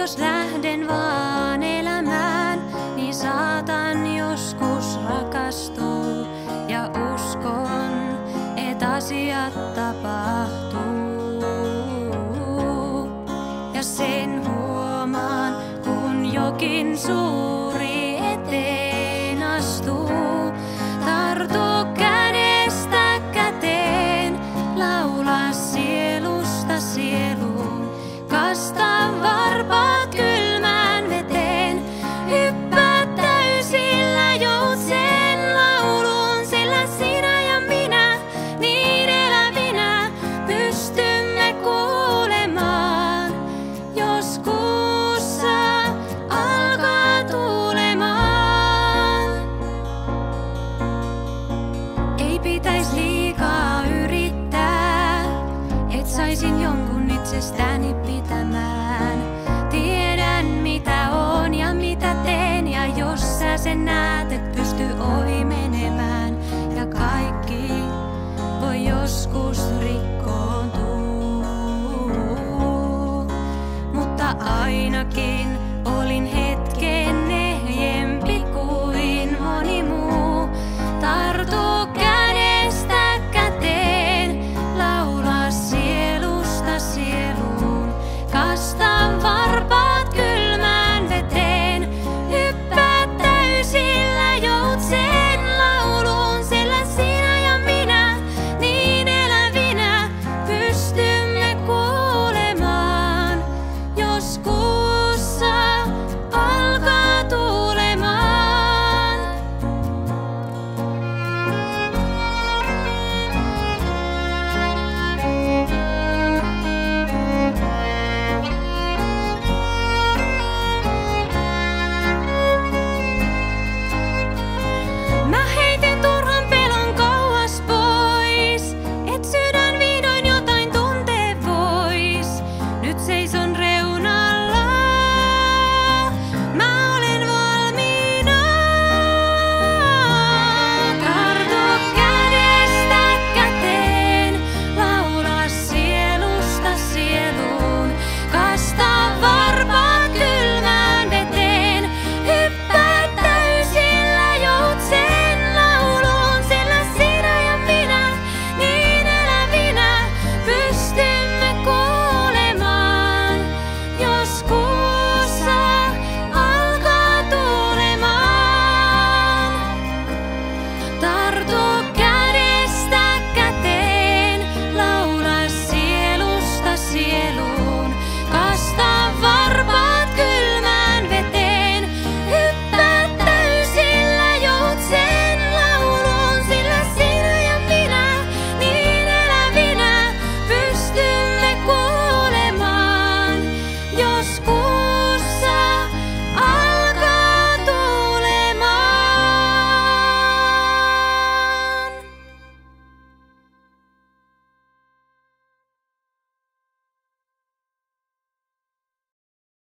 jos lähden vaan elämään, niin saatan joskus rakastua ja uskon, et asiat tapahtuu. Ja sen huomaan, kun jokin suuri eteen astuu. Tartu kädestä käteen, laula sielusta sieluun. Kasta varpaat kylmään veteen, hyppää täysillä joutsen lauluun, sillä sinä ja minä, niin elävinä, pystymme kuulemaan. Jos kuussa alkaa tuulemaan, ei pitäis liikaa yrittää, et saisin jonkun itsestäni pitämään. Tiedän mitä on ja mitä teen, ja jos sä sen näet,